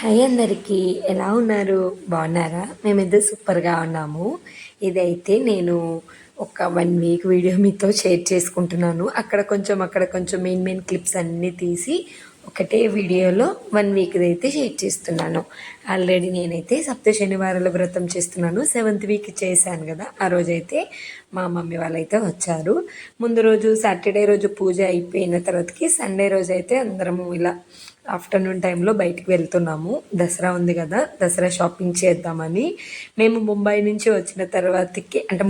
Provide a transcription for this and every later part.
Hi అందరికీ, ఎలా ఉన్నారు? బాగున్నారా? మేమిద్దరు సూపర్గా ఉన్నాము. ఇదైతే నేను ఒక 1 వీక్ వీడియో మీతో షేర్ చేసుకుంటున్నాను. అక్కడ కొంచెం మెయిన్ క్లిప్స్ అన్నీ తీసి ఒకటే వీడియోలో 1 వీక్ది అయితే షేర్ చేస్తున్నాను. ఆల్రెడీ నేనైతే సప్త శనివారాల వ్రతం చేస్తున్నాను. 7th వీక్ చేశాను కదా, ఆ రోజైతే మా మమ్మీ వాళ్ళైతే వచ్చారు. ముందు రోజు సాటర్డే రోజు పూజ అయిపోయిన తర్వాతకి సండే రోజు అయితే అందరము ఇలా ఆఫ్టర్నూన్ టైంలో బయటికి వెళ్తున్నాము. దసరా ఉంది కదా, దసరా షాపింగ్ చేద్దామని. మేము ముంబై నుంచి వచ్చిన తర్వాతకి, అంటే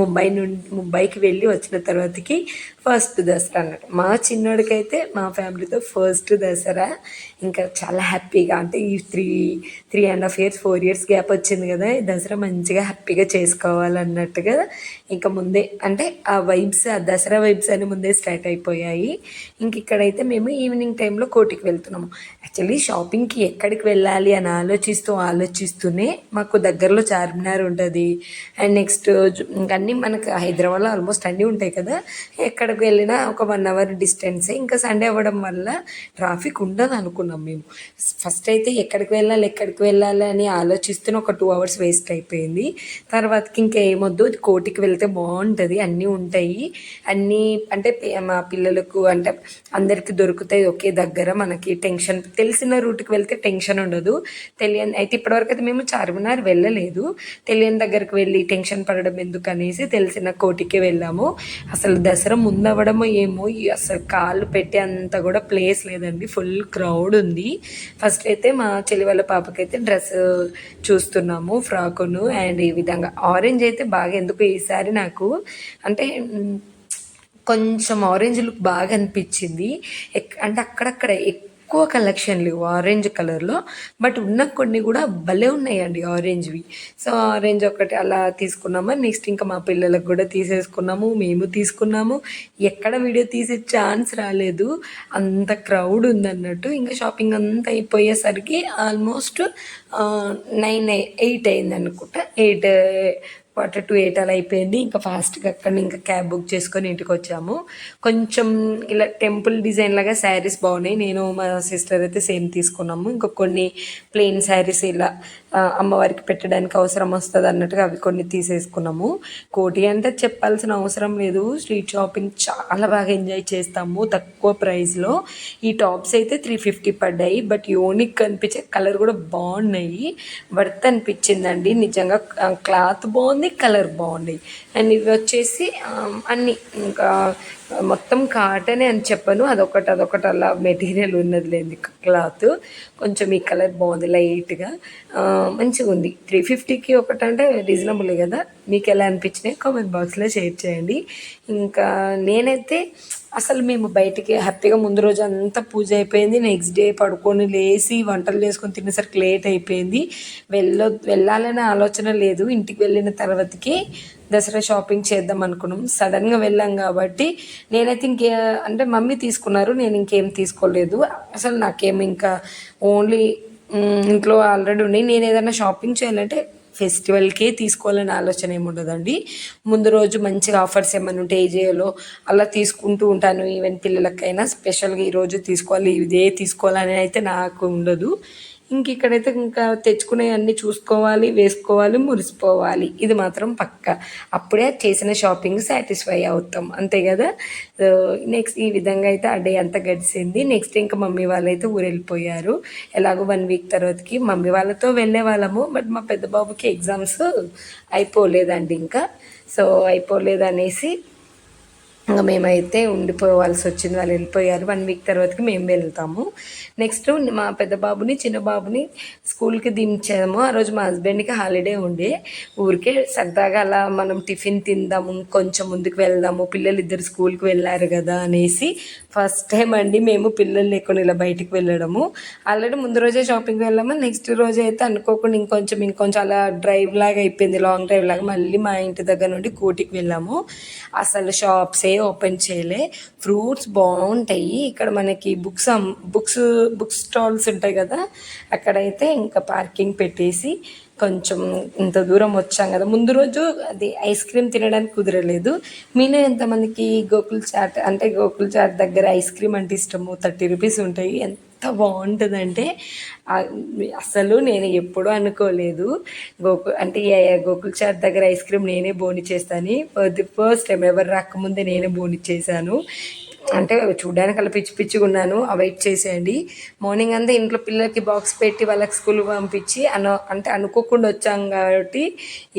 ముంబైకి వెళ్ళి వచ్చిన తర్వాతకి ఫస్ట్ దసరా అన్నట్టు. మా చిన్నోడికైతే మా ఫ్యామిలీతో ఫస్ట్ దసరా. ఇంకా చాలా హ్యాపీగా, అంటే ఈ 3.5 years 4 years గ్యాప్ వచ్చింది కదా, ఈ దసరా మంచిగా హ్యాపీగా చేసుకోవాలన్నట్టుగా ఇంకా ముందే, అంటే ఆ వైబ్స్, ఆ దసరా వైబ్స్ అని ముందే స్టార్ట్ అయిపోయాయి. ఇంక ఇక్కడైతే మేము ఈవినింగ్ టైంలో కోటికి వెళ్తున్నాము. యాక్చువల్లీ షాపింగ్కి ఎక్కడికి వెళ్ళాలి అని ఆలోచిస్తూనే మాకు దగ్గరలో చార్మినార్ ఉంటుంది. అండ్ నెక్స్ట్ అన్నీ మనకు హైదరాబాద్లో ఆల్మోస్ట్ అన్నీ ఉంటాయి కదా, ఎక్కడికి వెళ్ళినా ఒక 1 hour డిస్టెన్సే. ఇంకా సండే అవ్వడం వల్ల ట్రాఫిక్ ఉండదు అనుకున్నాం మేము. ఫస్ట్ అయితే ఎక్కడికి వెళ్ళాలి అని ఆలోచిస్తూనే ఒక 2 hours వేస్ట్ అయిపోయింది. తర్వాతకి ఇంకేమొద్దు, కోటికి వెళ్తే బాగుంటుంది, అన్నీ ఉంటాయి, అన్నీ అంటే మా పిల్లలకు అంటే అందరికీ దొరుకుతాయి ఒకే దగ్గర. మనకి టెన్షన్, తెలిసిన రూట్కి వెళ్తే టెన్షన్ ఉండదు. తెలియని అయితే ఇప్పటివరకు అయితే మేము చార్మినార్ వెళ్ళలేదు. తెలియని దగ్గరికి వెళ్ళి టెన్షన్ పడడం ఎందుకు అనేసి తెలిసిన కోటికే వెళ్ళాము. అసలు దసరా ముందవ్వడమో ఏమో, అసలు కాళ్ళు పెట్టే అంత కూడా ప్లేస్ లేదండి, ఫుల్ క్రౌడ్ ఉంది. ఫస్ట్ అయితే మా చెల్లి వాళ్ళ పాపకైతే డ్రెస్ చూస్తున్నాము, ఫ్రాకును. అండ్ ఈ విధంగా ఆరెంజ్ అయితే బాగా, ఎందుకు ఈసారి నాకు అంటే కొంచెం ఆరెంజ్ లుక్ బాగా అనిపించింది. అంటే అక్కడక్కడ ఎక్కువ కలెక్షన్ లేవు ఆరెంజ్ కలర్లో, బట్ ఉన్న కొన్ని కూడా భలే ఉన్నాయండి ఆరెంజ్వి. సో ఆరెంజ్ ఒకటి అలా తీసుకున్నాము. నెక్స్ట్ ఇంకా మా పిల్లలకు కూడా తీసేసుకున్నాము, మేము తీసుకున్నాము. ఎక్కడ వీడియో తీసే ఛాన్స్ రాలేదు, అంత క్రౌడ్ ఉందన్నట్టు. ఇంకా షాపింగ్ అంతా అయిపోయేసరికి ఆల్మోస్ట్ 8 అయింది అనుకుంటా. 8:45 అలా అయిపోయింది. ఇంకా ఫాస్ట్గా అక్కడ ఇంకా క్యాబ్ బుక్ చేసుకొని ఇంటికి వచ్చాము. కొంచెం ఇలా టెంపుల్ డిజైన్ లాగా శారీస్ బాగున్నాయి. నేను మా సిస్టర్ అయితే సేమ్ తీసుకున్నాము. ఇంకా కొన్ని ప్లెయిన్ శారీస్ ఇలా అమ్మవారికి పెట్టడానికి అవసరం వస్తుంది అన్నట్టుగా అవి కొన్ని తీసేసుకున్నాము. కోటి అంటే చెప్పాల్సిన అవసరం లేదు, స్ట్రీట్ షాపింగ్ చాలా బాగా ఎంజాయ్ చేస్తాము తక్కువ ప్రైస్లో. ఈ టాప్స్ అయితే 350 పడ్డాయి, బట్ యూనిక్ అనిపించే కలర్ కూడా బాగున్నాయి, వర్త్ అనిపించిందండి నిజంగా. క్లాత్ బాగుంది, కలర్ బాగుంది. అండ్ ఇవి వచ్చేసి అన్నీ ఇంకా మొత్తం కాటనే అని చెప్పను, అదొకటి అలా మెటీరియల్ ఉన్నది లేని క్లాత్. కొంచెం ఈ కలర్ బాగుంది, లైట్గా మంచిగా ఉంది. 350కి ఒకటి అంటే రీజనబుల్ కదా. మీకు ఎలా అనిపించినాయి కామెంట్ బాక్స్లో షేర్ చేయండి. ఇంకా నేనైతే అసలు మేము బయటికి హ్యాపీగా ముందు రోజు అంతా పూజ అయిపోయింది. నెక్స్ట్ డే పడుకొని లేచి వంటలు చేసుకొని తినేసరికి లేట్ అయిపోయింది. వెళ్ళాలనే ఆలోచన లేదు. ఇంటికి వెళ్ళిన తర్వాతకి దసరా షాపింగ్ చేద్దాం అనుకున్నాం. సడన్గా వెళ్ళాం కాబట్టి నేనైతే అంటే మమ్మీ తీసుకున్నారు, నేను ఇంకేం తీసుకోలేదు. అసలు నాకేం ఇంకా ఓన్లీ ఇంట్లో ఆల్రెడీ ఉన్నాయి. నేను ఏదైనా షాపింగ్ చేయాలంటే ఫెస్టివల్కే తీసుకోవాలని ఆలోచన ఏముండదండి. ముందు రోజు మంచిగా ఆఫర్స్ ఏమైనా ఉంటే ఏజేలో అలా తీసుకుంటూ ఉంటాను. ఈవెన్ పిల్లలకైనా స్పెషల్గా ఈరోజు తీసుకోవాలి, ఇదే తీసుకోవాలని అయితే నాకు ఉండదు. ఇక్కడైతే ఇంకా తెచ్చుకునే అన్నీ చూసుకోవాలి, వేసుకోవాలి, మురిసిపోవాలి, ఇది మాత్రం పక్క. అప్పుడే చేసిన షాపింగ్ సాటిస్ఫై అవుతాం, అంతే కదా. సో నెక్స్ట్ ఈ విధంగా అయితే ఆ డే అంతా గడిచింది. నెక్స్ట్ ఇంకా మమ్మీ వాళ్ళైతే ఊరు వెళ్ళిపోయారు. ఎలాగో 1 వీక్ తర్వాతకి మమ్మీ వాళ్ళతో వెళ్ళే వాళ్ళము, బట్ మా పెద్ద బాబుకి ఎగ్జామ్స్ అయిపోలేదండి ఇంకా. సో అయిపోలేదు అనేసి ఇంకా మేమైతే ఉండిపోవాల్సి వచ్చింది. వాళ్ళు వెళ్ళిపోయారు. 1 వీక్ తర్వాతకి మేము వెళ్తాము. నెక్స్ట్ మా పెద్ద బాబుని చిన్న బాబుని స్కూల్కి దించాము. ఆ రోజు మా హస్బెండ్కి హాలిడే ఉండే. ఊరికే సరదాగా అలా మనం టిఫిన్ తిందాము, కొంచెం ముందుకు వెళ్దాము, పిల్లలు ఇద్దరు స్కూల్కి వెళ్ళారు కదా అనేసి ఫస్ట్ టైం అండి మేము పిల్లలు లేకుండా ఇలా బయటికి వెళ్ళడము. ఆల్రెడీ ముందు రోజే షాపింగ్కి వెళ్ళాము. నెక్స్ట్ రోజు అయితే అనుకోకుండా ఇంకొంచెం అలా డ్రైవ్ లాగా అయిపోయింది, లాంగ్ డ్రైవ్ లాగా. మళ్ళీ మా ఇంటి దగ్గర నుండి కోటికి వెళ్ళాము. అసలు షాప్సే ఓపెన్ చేయలే. ఫ్రూట్స్ బాగుంటాయి ఇక్కడ మనకి. బుక్ స్టాల్స్ ఉంటాయి కదా, అక్కడైతే ఇంకా పార్కింగ్ పెట్టేసి కొంచెం ఇంత దూరం వచ్చాం కదా, ముందు రోజు అది ఐస్ క్రీమ్ తినడానికి కుదరలేదు. మీలో ఎంతమందికి గోకుల్ చాట్ దగ్గర ఐస్ క్రీమ్ అంటే ఇష్టము? 30 రూపీస్ ఉంటాయి, ఎంత బాగుంటుందంటే అసలు నేను ఎప్పుడూ అనుకోలేదు గోకుల్ చాట్ దగ్గర ఐస్ క్రీమ్ నేనే బోని చేస్తాను. ఫస్ట్ టైం ఎవరు రాకముందే నేనే బోని చేశాను. అంటే చూడడానికి అలా పిచ్చి పిచ్చిగా ఉన్నాను, అవాయిడ్ చేసేయండి. మార్నింగ్ అంతా ఇంట్లో పిల్లలకి బాక్స్ పెట్టి వాళ్ళకి స్కూల్కి పంపించి అనుకోకుండా వచ్చాం కాబట్టి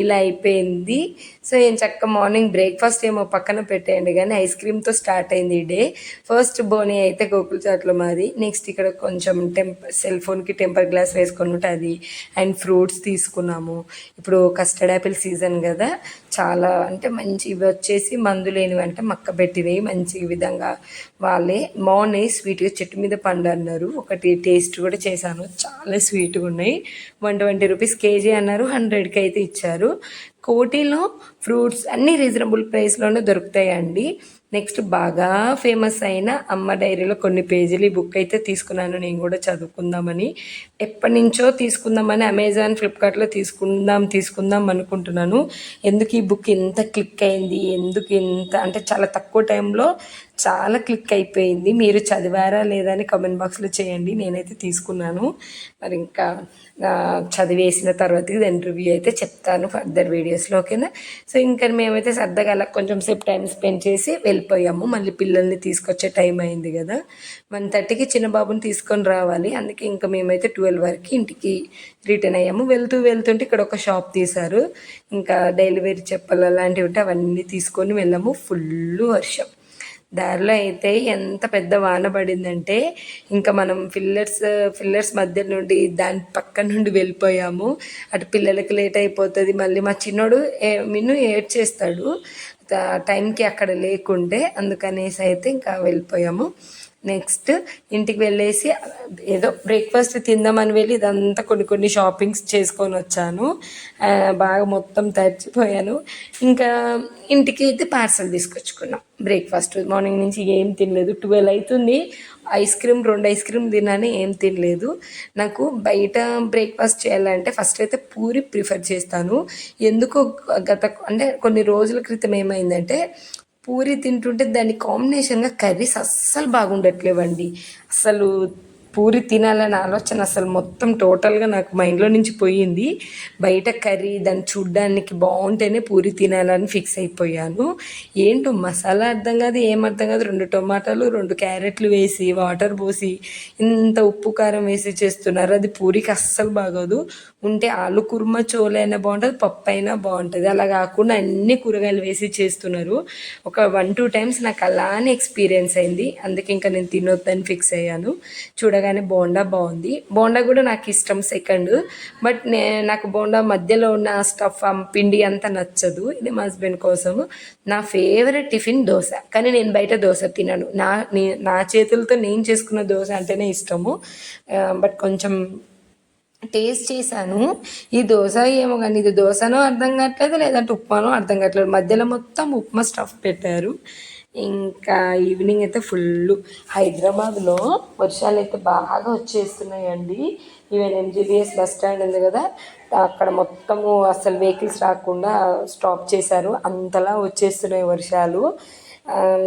ఇలా అయిపోయింది. సో ఏం చక్క మార్నింగ్ బ్రేక్ఫాస్ట్ ఏమో పక్కన పెట్టేయండి, కానీ ఐస్ క్రీమ్తో స్టార్ట్ అయింది ఈ డే. ఫస్ట్ బోనీ అయితే గోకుల్ చాట్లో మాది. నెక్స్ట్ ఇక్కడ కొంచెం సెల్ ఫోన్కి టెంపర్ గ్లాస్ వేసుకొని ఉంటే అది, అండ్ ఫ్రూట్స్ తీసుకున్నాము. ఇప్పుడు కస్టర్డ్ యాపిల్ సీజన్ కదా, చాలా అంటే మంచి ఇవి వచ్చేసి మందు లేనివి, అంటే మక్క పెట్టినవి మంచి విధంగా వాళ్ళే బాగున్నాయి. స్వీట్గా చెట్టు మీద పండు అన్నారు, ఒకటి టేస్ట్ కూడా చేశాను, చాలా స్వీట్గా ఉన్నాయి. 120 రూపీస్ కేజీ అన్నారు, 100కి అయితే ఇచ్చారు. కోటిలో ఫ్రూట్స్ అన్నీ రీజనబుల్ ప్రైస్లోనే దొరుకుతాయండి. నెక్స్ట్ బాగా ఫేమస్ అయిన అమ్మ డైరీలో కొన్ని పేజీలు ఈ బుక్ అయితే తీసుకున్నాను, నేను కూడా చదువుకుందామని. ఎప్పటి నుంచో తీసుకుందామని అమెజాన్ ఫ్లిప్కార్ట్లో తీసుకుందాం అనుకుంటున్నాను. ఎందుకు ఈ బుక్ ఎంత క్లిక్ అయింది, ఎందుకు ఇంత అంటే చాలా తక్కువ టైంలో చాలా క్లిక్ అయిపోయింది. మీరు చదివారా లేదా అని కామెంట్ బాక్స్లో చేయండి. నేనైతే తీసుకున్నాను, మరి ఇంకా చదివేసిన తర్వాత దాని రివ్యూ అయితే చెప్తాను ఫర్దర్ వీడియోస్లో, ఓకేనా? సో ఇంకా మేమైతే సరదాగా అలా కొంచెం సేపు టైం స్పెండ్ చేసి వెళ్ళిపోయాము. మళ్ళీ పిల్లల్ని తీసుకొచ్చే టైం అయింది కదా, 1:30కి చిన్న బాబుని తీసుకొని రావాలి. అందుకే ఇంకా మేమైతే 12 వరకు ఇంటికి రిటర్న్ అయ్యాము. వెళ్తుంటే ఇక్కడ ఒక షాప్ తీశారు, ఇంకా డైలీ వేర్ చెప్పలు అలాంటివి ఉంటే అవన్నీ తీసుకొని వెళ్ళాము. ఫుల్ వర్షం, దారిలో అయితే ఎంత పెద్ద వాన పడిందంటే ఇంకా మనం ఫిల్లర్స్ మధ్య నుండి దాని పక్క నుండి వెళ్ళిపోయాము. అటు పిల్లలకి లేట్ అయిపోతుంది, మళ్ళీ మా చిన్నోడు మిన్ను ఏడ్చేస్తాడు టైంకి అక్కడ లేకుంటే, అందుకనేసి అయితే ఇంకా వెళ్ళిపోయాము. నెక్స్ట్ ఇంటికి వెళ్ళేసి ఏదో బ్రేక్ఫాస్ట్ తిందామని వెళ్ళి ఇదంతా కొన్ని షాపింగ్స్ చేసుకొని వచ్చాను. బాగా మొత్తం తడిచిపోయాను. ఇంకా ఇంటికి అయితే పార్సల్ తీసుకొచ్చుకున్నాం. బ్రేక్ఫాస్ట్ మార్నింగ్ నుంచి ఏం తినలేదు, 12 అవుతుంది. 2 ఐస్ క్రీమ్ తిన్నాను, ఏం తినలేదు. నాకు బయట బ్రేక్ఫాస్ట్ చేయాలంటే ఫస్ట్ అయితే పూరి ప్రిఫర్ చేస్తాను. ఎందుకో అంటే కొన్ని రోజుల క్రితం ఏమైందంటే పూరి తింటుంటే దాని కాంబినేషన్గా కర్రీస్ అస్సలు బాగుండట్లేవండి. అసలు పూరి తినాలనే ఆలోచన అసలు మొత్తం టోటల్గా నాకు మైండ్లో నుంచి పోయింది. బయట కర్రీ దాన్ని చూడ్డానికి బాగుంటేనే పూరి తినాలని ఫిక్స్ అయిపోయాను. ఏంటో మసాలా అర్థం కాదు, ఏం అర్థం కాదు. 2 టొమాటోలు 2 క్యారెట్లు వేసి వాటర్ పోసి ఇంత ఉప్పు కారం వేసి చేస్తున్నారు, అది పూరికి అస్సలు బాగోదు. ఉంటే ఆలు కుర్మా చోలే అయినా బాగుంటుంది, పప్పు అయినా బాగుంటుంది. అలా కాకుండా అన్ని కూరగాయలు వేసి చేస్తున్నారు. ఒక 1-2 టైమ్స్ నాకు అలానే ఎక్స్పీరియన్స్ అయింది. అందుకే ఇంకా నేను తినొద్దని ఫిక్స్ అయ్యాను. చూడగానే బోండా బాగుంది, బోండా కూడా నాకు ఇష్టం సెకండ్. బట్ నాకు బోండా మధ్యలో ఉన్న స్టఫ్ పిండి అంతా నచ్చదు. ఇది మా హస్బెండ్ కోసం. నా ఫేవరెట్ టిఫిన్ దోశ, కానీ నేను బయట దోశ తినను. నా చేతులతో నేను చేసుకున్న దోశ అంటేనే ఇష్టము. బట్ కొంచెం టేస్ట్ చేశాను, ఈ దోశ ఏమో కానీ ఇది దోశనో అర్థం కావట్లేదు, లేదంటే ఉప్మానో అర్థం కావట్లేదు. మధ్యలో మొత్తం ఉప్మా స్టఫ్ పెట్టారు. ఇంకా ఈవినింగ్ అయితే ఫుల్ హైదరాబాద్లో వర్షాలు అయితే బాగా వచ్చేస్తున్నాయండి. ఈవెన్ ఎంజీబీఎస్ బస్ స్టాండ్ ఉంది కదా, అక్కడ మొత్తము అసలు వెహికల్స్ రాకుండా స్టాప్ చేశారు, అంతలా వచ్చేస్తున్నాయి వర్షాలు.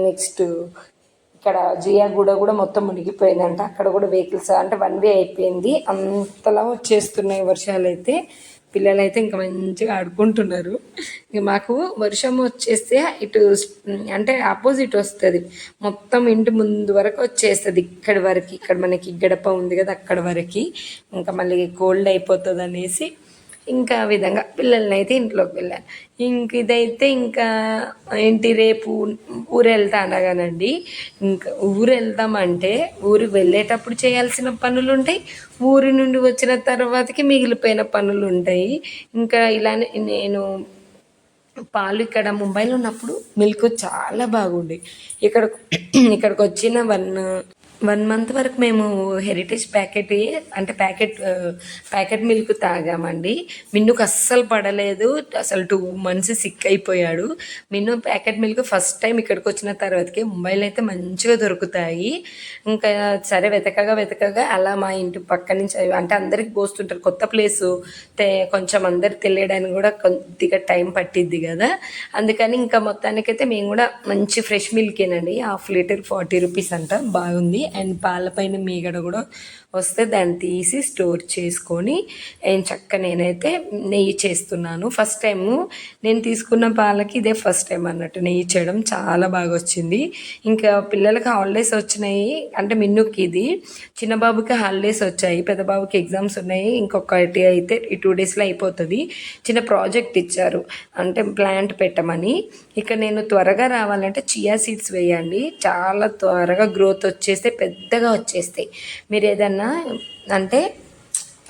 నెక్స్ట్ ఇక్కడ జియాగూడ కూడా మొత్తం మునిగిపోయిందంట, అక్కడ కూడా వెహికల్స్ అంటే 1 వే అయిపోయింది, అంతలా వచ్చేస్తున్నాయి వర్షాలు అయితే. పిల్లలైతే ఇంకా మంచిగా ఆడుకుంటున్నారు. ఇక మాకు వర్షం వచ్చేస్తే ఇటు అంటే ఆపోజిట్ వస్తుంది, మొత్తం ఇంటి ముందు వరకు వచ్చేస్తుంది, ఇక్కడి వరకు. ఇక్కడ మనకి గడప ఉంది కదా అక్కడ వరకు, ఇంకా మళ్ళీ కోల్డ్ అయిపోతుంది అనేసి ఇంకా ఆ విధంగా పిల్లల్ని అయితే ఇంట్లోకి వెళ్ళాను. ఇదైతే ఇంకా ఏంటి, రేపు ఊరు వెళ్తా అనగానండి. ఇంకా ఊరు వెళ్దామంటే ఊరికి వెళ్ళేటప్పుడు చేయాల్సిన పనులు ఉంటాయి, ఊరి నుండి వచ్చిన తర్వాతకి మిగిలిపోయిన పనులు ఉంటాయి. ఇంకా ఇలానే నేను పాలు ఇక్కడ ముంబైలో ఉన్నప్పుడు మిల్క్ చాలా బాగుండే, ఇక్కడికి వచ్చిన 1 మంత్ వరకు మేము హెరిటేజ్ ప్యాకెట్ అంటే ప్యాకెట్ మిల్క్ తాగామండి. మిన్నుకు అస్సలు పడలేదు. అసలు 2 మంత్స్ సిక్ అయిపోయాడు. మిన్ను ప్యాకెట్ మిల్క్ ఫస్ట్ టైం ఇక్కడికి వచ్చిన తర్వాతకి ముంబైలో అయితే మంచిగా దొరుకుతాయి. ఇంకా సరే వెతకగా అలా మా ఇంటి పక్క నుంచి అంటే అందరికి పోస్తుంటారు. కొత్త ప్లేసు కొంచెం అందరికి తెలియడానికి కూడా కొద్దిగా టైం పట్టిద్ది కదా, అందుకని ఇంకా మొత్తానికైతే మేము కూడా మంచి ఫ్రెష్ మిల్కేనండి. 1/2 లీటర్ 40 రూపీస్ అంట, బాగుంది. అండ్ పాలపైన మీగడ కూడా వస్తే దాన్ని తీసి స్టోర్ చేసుకొని నేనైతే నెయ్యి చేస్తున్నాను. ఫస్ట్ టైము నేను తీసుకున్న పాలకి ఇదే ఫస్ట్ టైం అన్నట్టు నెయ్యి చేయడం, చాలా బాగా వచ్చింది. ఇంకా పిల్లలకి హాలిడేస్ వచ్చినాయి అంటే మిన్నుకి ఇది, చిన్న బాబుకి హాలిడేస్ వచ్చాయి, పెద్ద బాబుకి ఎగ్జామ్స్ ఉన్నాయి. ఇంకొకటి అయితే ఈ 2 డేస్లో అయిపోతుంది. చిన్న ప్రాజెక్ట్ ఇచ్చారు అంటే ప్లాంట్ పెట్టమని. ఇక నేను త్వరగా రావాలంటే చియా సీడ్స్ వేయండి, చాలా త్వరగా గ్రోత్ వచ్చేస్తే పెద్దగా వచ్చేస్తాయి. మీరు ఏదన్నా అంటే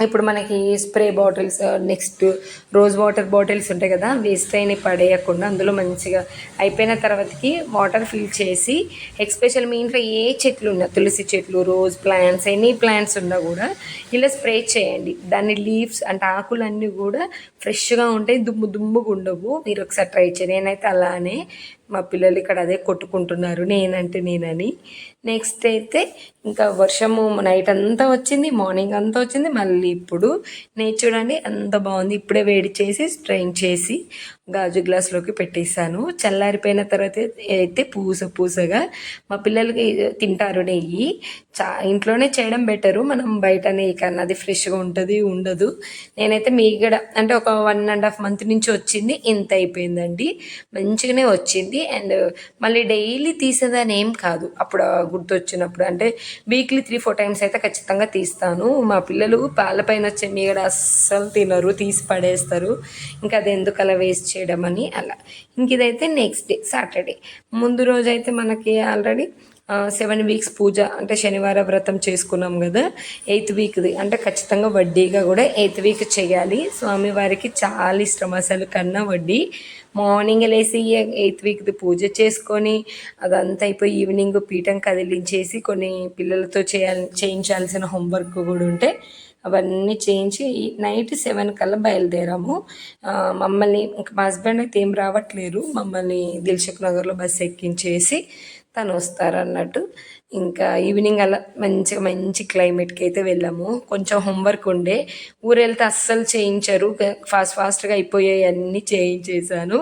ఇప్పుడు మనకి spray bottles, next rose water bottles ఉంటాయి కదా, వేస్ట్ అయిన పడేయకుండా అందులో మంచిగా అయిపోయిన తర్వాతకి వాటర్ ఫిల్ చేసి, ఎక్స్పెషల్ మీ ఇంట్లో ఏ చెట్లు ఉన్నా, తులసి చెట్లు, రోజ్ ప్లాంట్స్, ఎనీ ప్లాంట్స్ ఉన్నా కూడా ఇలా స్ప్రే చేయండి. దాని లీవ్స్ అంటే ఆకులన్నీ కూడా ఫ్రెష్గా ఉంటాయి, దుమ్ముగా ఉండవు. మీరు ఒకసారి ట్రై చేయండి. నేనైతే అలానే, మా పిల్లలు ఇక్కడ అదే కొట్టుకుంటున్నారు నేనని. నెక్స్ట్ అయితే ఇంకా వర్షము నైట్ అంతా వచ్చింది, మార్నింగ్ అంతా వచ్చింది, మళ్ళీ ఇప్పుడు నేను చూడండి ఎంత బాగుంది. ఇప్పుడే వేడి చేసి స్ట్రెయిన్ చేసి గాజు గ్లాస్లోకి పెట్టేశాను. చల్లారిపోయిన తర్వాత అయితే పూసగా మా పిల్లలకి తింటారు నెయ్యి. ఇంట్లోనే చేయడం బెటరు, మనం బయట నెయ్యి కన్నా అది ఫ్రెష్గా ఉంటుంది ఉండదు. నేనైతే మీగడ అంటే ఒక 1.5 మంత్ నుంచి వచ్చింది, ఇంత అయిపోయిందండి, మంచిగానే వచ్చింది. అండ్ మళ్ళీ డైలీ తీసేదని ఏం కాదు, అప్పుడు గుర్తొచ్చినప్పుడు అంటే వీక్లీ 3-4 టైమ్స్ అయితే ఖచ్చితంగా తీస్తాను. మా పిల్లలు పాలపైన వచ్చే మీగడ అస్సలు తినరు, తీసి పడేస్తారు. ఇంకా అది ఎందుకు అలా వేస్ట్ చేయడం అని అలా. ఇంక ఇదైతే నెక్స్ట్ డే సాటర్డే, ముందు రోజు అయితే మనకి ఆల్రెడీ 7 వీక్స్ పూజ అంటే శనివార వ్రతం చేసుకున్నాం కదా, 8th వీక్ది అంటే ఖచ్చితంగా వడ్డీగా కూడా 8th వీక్ చేయాలి. స్వామివారికి చాలా ఇష్టం అసలు కన్నా వడ్డీ. మార్నింగ్ లేసి 8th వీక్ది పూజ చేసుకొని అదంతా అయిపోయి ఈవినింగ్ పీఠం కదిలించేసి కొన్ని పిల్లలతో చేయించాల్సిన హోంవర్క్ కూడా ఉంటే అవన్నీ చేయించి నైట్ 7 కల్లా బయలుదేరాము. మమ్మల్ని ఇంకా మా హస్బెండ్ అయితే ఏం రావట్లేరు, మమ్మల్ని దిల్సుఖ్ నగర్లో బస్సు ఎక్కించేసి తను వస్తారన్నట్టు. ఇంకా ఈవినింగ్ అలా మంచి క్లైమేట్కి అయితే వెళ్ళాము. కొంచెం హోంవర్క్ ఉండే, ఊరు వెళ్తే అస్సలు చేయించరు, ఫాస్ట్గా అయిపోయాయి అన్నీ చేయించేసాను.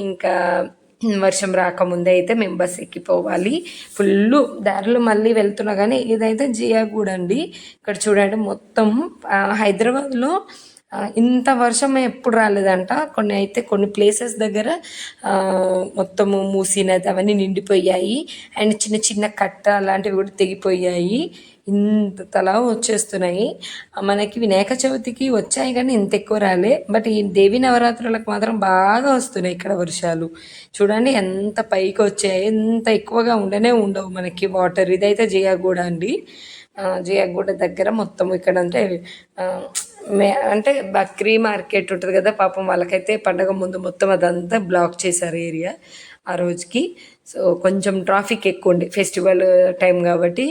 ఇంకా వర్షం రాకముందే అయితే మేము బస్ ఎక్కిపోవాలి. ఫుల్ దారిలో మళ్ళీ వెళ్తున్నా కానీ ఇదైతే జియాగూడ అండి. ఇక్కడ చూడండి మొత్తం హైదరాబాద్లో ఇంత వర్షం ఎప్పుడు రాలేదంట. కొన్ని ప్లేసెస్ దగ్గర మొత్తము మూసీ నది అవన్నీ నిండిపోయాయి, అండ్ చిన్న కట్ట అలాంటివి కూడా తెగిపోయాయి. ఇంతలా వచ్చేస్తున్నాయి. మనకి వినాయక చవితికి వచ్చాయి కానీ ఇంత ఎక్కువ రాలే, బట్ ఈ దేవి నవరాత్రులకు మాత్రం బాగా వస్తున్నాయి ఇక్కడ వర్షాలు. చూడండి ఎంత పైకి వచ్చాయి, ఎంత ఎక్కువగా ఉండవు మనకి వాటర్. ఇదైతే జియాగూడ అండి. జియాగూడ దగ్గర మొత్తం ఇక్కడ అంటే బక్రీ మార్కెట్ ఉంటుంది కదా, పాపం వాళ్ళకైతే పండగ ముందు మొత్తం అదంతా బ్లాక్ చేశారు ఏరియా ఆ రోజుకి. సో కొంచెం ట్రాఫిక్ ఎక్కువ ఉండే, ఫెస్టివల్ టైం కాబట్టి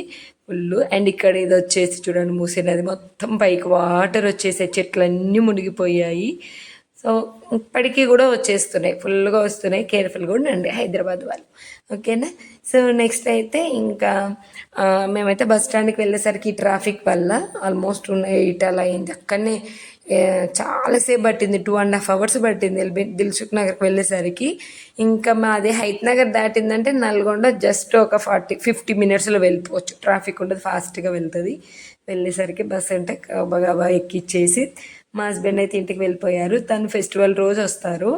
ఫుల్. అండ్ ఇక్కడ ఇది వచ్చేసి చూడండి మూసీ నది మొత్తం పైకి వాటర్ వచ్చేసే, చెట్లన్నీ మునిగిపోయాయి. సో ఇప్పటికీ కూడా వచ్చేస్తున్నాయి, ఫుల్గా వస్తున్నాయి. కేర్ఫుల్గా ఉండండి హైదరాబాద్ వాళ్ళు, ఓకేనా. సో నెక్స్ట్ అయితే ఇంకా మేమైతే బస్ స్టాండ్కి వెళ్ళేసరికి ట్రాఫిక్ వల్ల ఆల్మోస్ట్ 8 అలా అయింది. అక్కడనే చాలాసేపు పట్టింది, 2.5 hours పట్టింది దిల్సుఖ్ నగర్కి వెళ్ళేసరికి. ఇంకా మాది హైత్ నగర్ దాటిందంటే నల్గొండ జస్ట్ ఒక 40-50 minutesలో వెళ్ళిపోవచ్చు, ట్రాఫిక్ ఉండదు, ఫాస్ట్గా వెళ్తుంది. వెళ్ళేసరికి బస్ అంటే గబగబా ఎక్కిచ్చేసి మా హస్బెండ్ అయితే ఇంటికి వెళ్ళిపోయారు. తను ఫెస్టివల్ రోజు వస్తారు,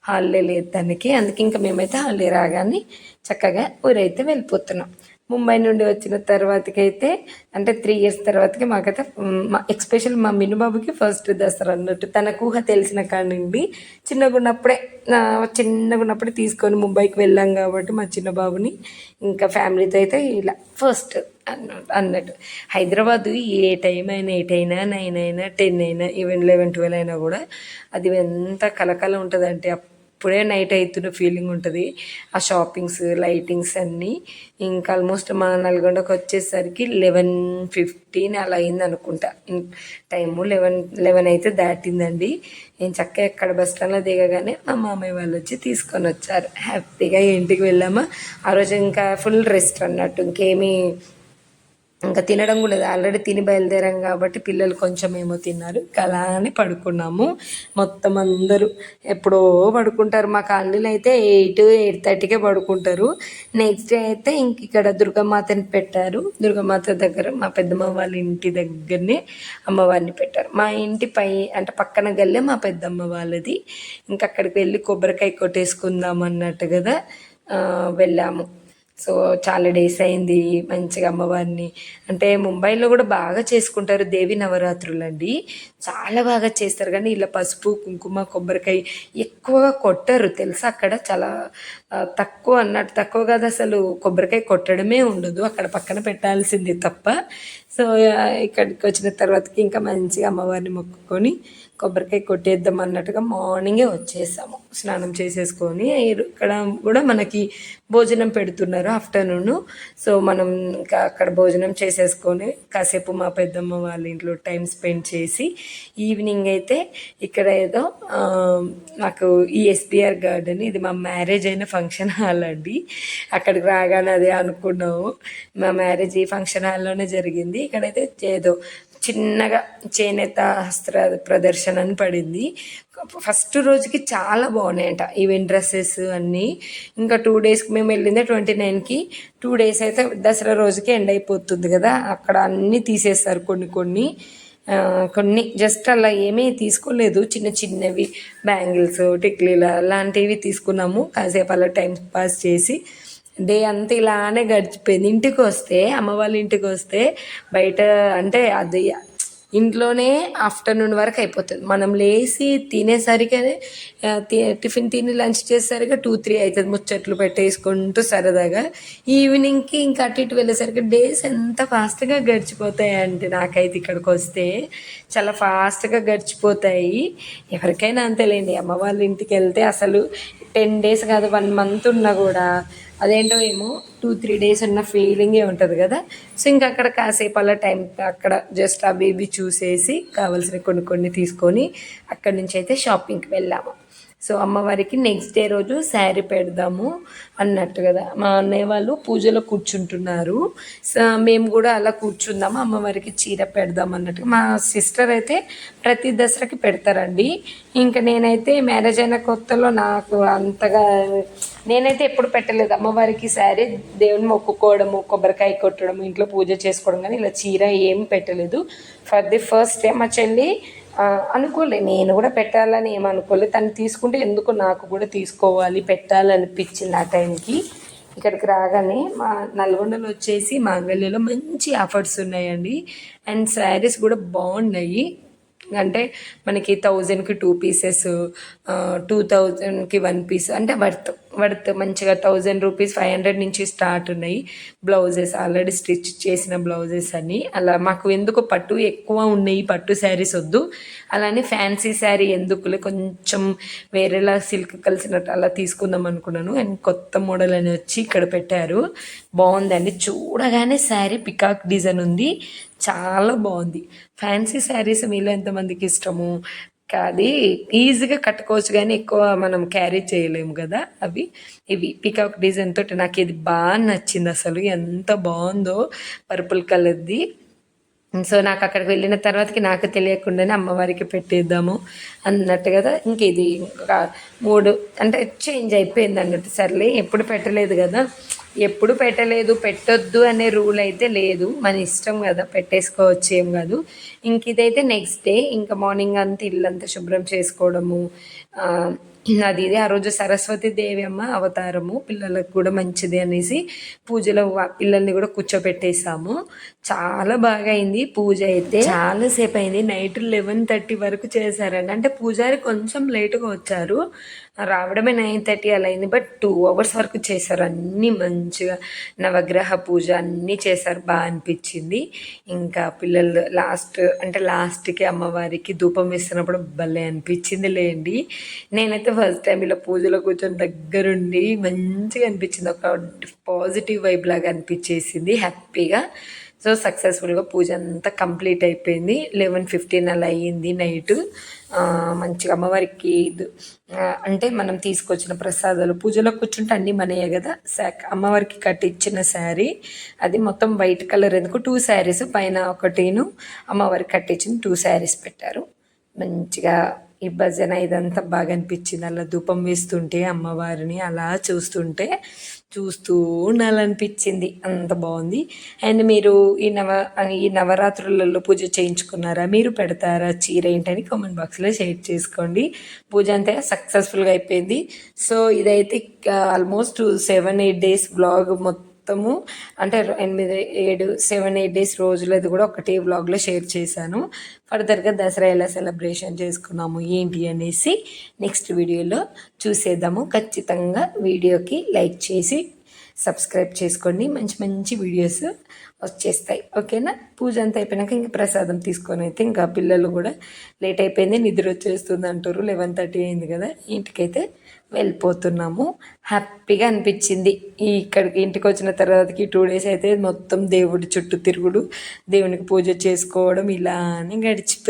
హాలిడే లేదు తనకి. అందుకే ఇంకా మేమైతే హాలిడే రాగానే చక్కగా ఊరైతే వెళ్ళిపోతున్నాం. ముంబై నుండి వచ్చిన తర్వాతకైతే అంటే 3 years తర్వాతకి మాకైతే ఎక్స్పెషల్ మా మినుబాబుకి ఫస్ట్ దసరా అన్నట్టు. తనకు ఊహ తెలిసిన కాడి నుండి చిన్నగా ఉన్నప్పుడే తీసుకొని ముంబైకి వెళ్ళాం కాబట్టి మా చిన్న బాబుని ఇంకా ఫ్యామిలీతో అయితే ఇలా ఫస్ట్ అన్నట్టు. హైదరాబాదు ఏ టైం అయినా 8 అయినా 9 అయినా 10 అయినా ఈవెన్ 11-12 అయినా కూడా అది ఎంత కలకల ఉంటుందంటే ఇప్పుడే నైట్ అవుతున్న ఫీలింగ్ ఉంటుంది. ఆ షాపింగ్స్ లైటింగ్స్ అన్నీ. ఇంకా ఆల్మోస్ట్ మా నల్గొండకు వచ్చేసరికి 11:15 అలా అయింది అనుకుంటా. టైము 11 అయితే దాటిందండి. నేను చక్కగా ఎక్కడ బస్ స్టాండ్లో దిగగానే మా మామయ్య వాళ్ళు వచ్చి తీసుకొని వచ్చారు. హ్యాపీగా ఇంటికి వెళ్ళామా. ఆ రోజు ఇంకా ఫుల్ రెస్ట్ అన్నట్టు, ఇంకేమీ ఇంకా తినడం కూడా లేదు. ఆల్రెడీ తిని బయలుదేరాం కాబట్టి పిల్లలు కొంచెం ఏమో తిన్నారు. అలా అని పడుకున్నాము. మొత్తం అందరూ ఎప్పుడో పడుకుంటారు. మా కాలనీలో అయితే 8-8:30కే పడుకుంటారు. నెక్స్ట్ డే అయితే ఇంక ఇక్కడ దుర్గామాతని పెట్టారు. దుర్గామాత దగ్గర మా పెద్దమ్మ వాళ్ళ ఇంటి దగ్గరనే అమ్మవారిని పెట్టారు. మా ఇంటి పై అంటే పక్కన గల్లే మా పెద్దమ్మ వాళ్ళది. ఇంకా అక్కడికి వెళ్ళి కొబ్బరికాయ కొట్టేసుకుందాం అన్నట్టు కదా వెళ్ళాము. సో చాలా డేస్ అయింది మంచిగా అమ్మవారిని. అంటే ముంబైలో కూడా బాగా చేసుకుంటారు దేవి నవరాత్రులు అండి. చాలా బాగా చేస్తారు. కానీ ఇలా పసుపు కుంకుమ కొబ్బరికాయ ఎక్కువగా కొట్టరు తెలుసా. అక్కడ చాలా తక్కువ అన్నట్టు, తక్కువ కాదు అసలు, కొబ్బరికాయ కొట్టడమే ఉండదు. అక్కడ పక్కన పెట్టాల్సింది తప్ప. సో ఇక్కడికి వచ్చిన తర్వాతకి ఇంకా మంచిగా అమ్మవారిని మొక్కుకొని కొబ్బరికాయ కొట్టేద్దాం అన్నట్టుగా మార్నింగే వచ్చేసాము. స్నానం చేసేసుకొని ఇక్కడ కూడా మనకి భోజనం పెడుతున్నారు ఆఫ్టర్నూన్. సో మనం ఇంకా అక్కడ భోజనం చేసేసుకొని కాసేపు మా పెద్దమ్మ వాళ్ళ ఇంట్లో టైం స్పెండ్ చేసి ఈవినింగ్ అయితే ఇక్కడ ఏదో నాకు ఈ ఎస్బిఆర్ గార్డెన్, ఇది మా మ్యారేజ్ అయిన ఫంక్షన్ హాల్ అండి. అక్కడికి రాగానే అదే అనుకున్నాము. మా మ్యారేజ్ ఈ ఫంక్షన్ హాల్లోనే జరిగింది. ఇక్కడైతే ఏదో చిన్నగా చేనేత హస్త్ర ప్రదర్శన అని పడింది. ఫస్ట్ రోజుకి చాలా బాగున్నాయంట ఈవెంట్ డ్రెస్సెస్ అన్నీ. ఇంకా 2 డేస్కి మేము వెళ్ళిందే 29కి. 2 డేస్ అయితే దసరా రోజుకి ఎండ్ అయిపోతుంది కదా, అక్కడ అన్నీ తీసేస్తారు. కొన్ని జస్ట్ అలా ఏమీ తీసుకోలేదు, చిన్న చిన్నవి బ్యాంగిల్స్ టిక్లీలు అలాంటివి తీసుకున్నాము. కాసేపు అలా టైం పాస్ చేసి డే అంతా ఇలానే గడిచిపోయింది. ఇంటికి వస్తే అమ్మ వాళ్ళ ఇంటికి వస్తే బయట అంటే అది ఇంట్లోనే ఆఫ్టర్నూన్ వరకు అయిపోతుంది. మనం లేచి తినేసరికనే టిఫిన్ తిని లంచ్ చేసేసరికి 2-3 అవుతుంది. ముచ్చట్లు పెట్టేసుకుంటూ సరదాగా ఈవినింగ్కి ఇంకా అటు ఇటు వెళ్ళేసరికి డేస్ ఎంత ఫాస్ట్గా గడిచిపోతాయంటే నాకైతే ఇక్కడికి వస్తే చాలా ఫాస్ట్గా గడిచిపోతాయి. ఎవరికైనా అంతేలేండి. అమ్మ వాళ్ళ ఇంటికి వెళ్తే అసలు 10 డేస్ కాదు 1 మంత్ ఉన్నా కూడా అదేంటో ఏమో 2-3 డేస్ ఉన్న ఫీలింగే ఉంటుంది కదా. సో ఇంకా అక్కడ కాసేపు అలా టైం అక్కడ జస్ట్ అవి ఇవి చూసేసి కావాల్సిన కొన్ని తీసుకొని అక్కడి నుంచి అయితే షాపింగ్కి వెళ్ళాము. సో అమ్మవారికి నెక్స్ట్ డే రోజు శారీ పెడదాము అన్నట్టు కదా. మా అన్నయ్య వాళ్ళు పూజలో కూర్చుంటున్నారు. సో మేము కూడా అలా కూర్చుందాము, అమ్మవారికి చీర పెడదాం అన్నట్టుగా. మా సిస్టర్ అయితే ప్రతి దసరాకి పెడతారండి. ఇంకా నేనైతే మ్యారేజ్ అయిన కొత్తలో నాకు అంతగా నేనైతే ఎప్పుడు పెట్టలేదు అమ్మవారికి శారీ. దేవుని మొక్కుకోవడము, కొబ్బరికాయ కొట్టడము, ఇంట్లో పూజ చేసుకోవడం, కానీ ఇలా చీర ఏం పెట్టలేదు. ఫర్ ది ఫస్ట్ టైం మా చెల్లి అనుకోలే, నేను కూడా పెట్టాలని ఏమనుకోలేదు. తను తీసుకుంటే ఎందుకు నాకు కూడా తీసుకోవాలి పెట్టాలనిపించింది ఆ టైంకి. ఇక్కడికి రాగానే మా నల్గొండలో వచ్చేసి మాంగళ్యలో మంచి ఆఫర్స్ ఉన్నాయండి. అండ్ శారీస్ కూడా బాగున్నాయి. అంటే మనకి 1000కి 2 పీసెస్, 2000కి 1 పీస్, అంటే వర్త్ మంచిగా 1000 రూపీస్ 500 నుంచి స్టార్ట్ ఉన్నాయి. బ్లౌజెస్ ఆల్రెడీ స్టిచ్ చేసిన బ్లౌజెస్ అని అలా. మాకు ఎందుకు పట్టు ఎక్కువ ఉన్నాయి, పట్టు శారీస్ వద్దు, అలానే ఫ్యాన్సీ శారీ ఎందుకులే, కొంచెం వేరేలా సిల్క్ కలిసినట్టు అలా తీసుకుందాం అనుకున్నాను. అండ్ కొత్త మోడల్ అని వచ్చి ఇక్కడ పెట్టారు. బాగుందండి. చూడగానే శారీ పికాక్ డిజైన్ ఉంది, చాలా బాగుంది. ఫ్యాన్సీ శారీస్ మీలో ఎంతమందికి ఇష్టము? అది ఈజీగా కట్టుకోవచ్చు కానీ ఎక్కువ మనం క్యారీ చేయలేము కదా. ఇవి పికాక్ డిజైన్ తోటి నాకు ఇది బాగా నచ్చింది. అసలు ఎంత బాగుందో, పర్పుల్ కలర్ది. సో నాకు అక్కడికి వెళ్ళిన తర్వాతకి నాకు తెలియకుండానే అమ్మవారికి పెట్టేద్దాము అన్నట్టు కదా. ఇంక ఇది ఒక 3 అంటే చేంజ్ అయిపోయింది అన్నట్టు. సర్లే, ఎప్పుడు పెట్టలేదు కదా, ఎప్పుడు పెట్టొద్దు అనే రూల్ అయితే లేదు, మన ఇష్టం కదా, పెట్టేసుకోవచ్చు, ఏం కాదు. ఇంక ఇదైతే నెక్స్ట్ డే ఇంకా మార్నింగ్ అంతా ఇల్లంతా శుభ్రం చేసుకోవడము. అది ఇది ఆ రోజు సరస్వతి దేవి అమ్మ అవతారము, పిల్లలకు కూడా మంచిది అనేసి పూజలో పిల్లల్ని కూడా కూర్చోపెట్టేసాము. చాలా బాగా అయింది పూజ అయితే. చాలాసేపు అయింది, నైట్ 11:30 వరకు చేశారండి. అంటే పూజారి కొంచెం లేటుగా వచ్చారు, రావడమే 9:30 అలా అయింది. బట్ 2 hours వరకు చేశారు. అన్నీ మంచిగా నవగ్రహ పూజ అన్నీ చేశారు, బాగా అనిపించింది. ఇంకా పిల్లలు లాస్ట్కి అమ్మవారికి ధూపం వేస్తున్నప్పుడు భలే అనిపించింది లేండి. నేనైతే ఫస్ట్ టైం ఇలా పూజలో కూర్చొని దగ్గరుండి మంచిగా అనిపించింది. ఒక పాజిటివ్ వైబ్ లాగా అనిపించేసింది హ్యాపీగా. సో సక్సెస్ఫుల్గా పూజ అంతా కంప్లీట్ అయిపోయింది. 11:15 అలా అయ్యింది నైట్. మంచిగా అమ్మవారికి అంటే మనం తీసుకొచ్చిన ప్రసాదాలు పూజలో కూర్చుంటే అన్నీ మనయే కదా. అమ్మవారికి కట్టించిన శారీ అది మొత్తం వైట్ కలర్, ఎందుకు 2 శారీస్ పైన ఒకటిను అమ్మవారికి కట్టించిన 2 శారీస్ పెట్టారు. మంచిగా ఈ భజన ఇదంతా బాగా అనిపించింది. అలా ధూపం వేస్తుంటే అమ్మవారిని అలా చూస్తూ ఉండాలనిపించింది. అంత బాగుంది. అండ్ మీరు ఈ నవరాత్రులలో పూజ చేయించుకున్నారా, మీరు పెడతారా చీర ఏంటని కామెంట్ బాక్స్లో షేర్ చేసుకోండి. పూజ అంతా సక్సెస్ఫుల్గా అయిపోయింది. సో ఇదైతే ఆల్మోస్ట్ 7-8 డేస్ వ్లాగ్ మొత్తము, అంటే 7-8 డేస్ రోజులది కూడా ఒకటే వ్లాగ్లో షేర్ చేశాను. ఫర్దర్గా దసరా ఎలా సెలబ్రేషన్ చేసుకున్నాము ఏంటి అనేసి నెక్స్ట్ వీడియోలో చూసేద్దాము. ఖచ్చితంగా వీడియోకి లైక్ చేసి సబ్స్క్రైబ్ చేసుకోండి. మంచి మంచి వీడియోస్ వచ్చేస్తాయి. ఓకేనా. పూజ అంతా అయిపోయినాక ఇంకా ప్రసాదం తీసుకొని అయితే ఇంకా పిల్లలు కూడా లేట్ అయిపోయింది, నిద్ర వచ్చేస్తుంది అంటారు. 11:30 అయింది కదా, ఇంటికైతే వెళ్ళిపోతున్నాము. హ్యాపీగా అనిపించింది. ఇక్కడికి ఇంటికి వచ్చిన తర్వాతకి 2 డేస్ అయితే మొత్తం దేవుడి చుట్టూ తిరుగుడు, దేవునికి పూజ చేసుకోవడం ఇలానే గడిచిపోయి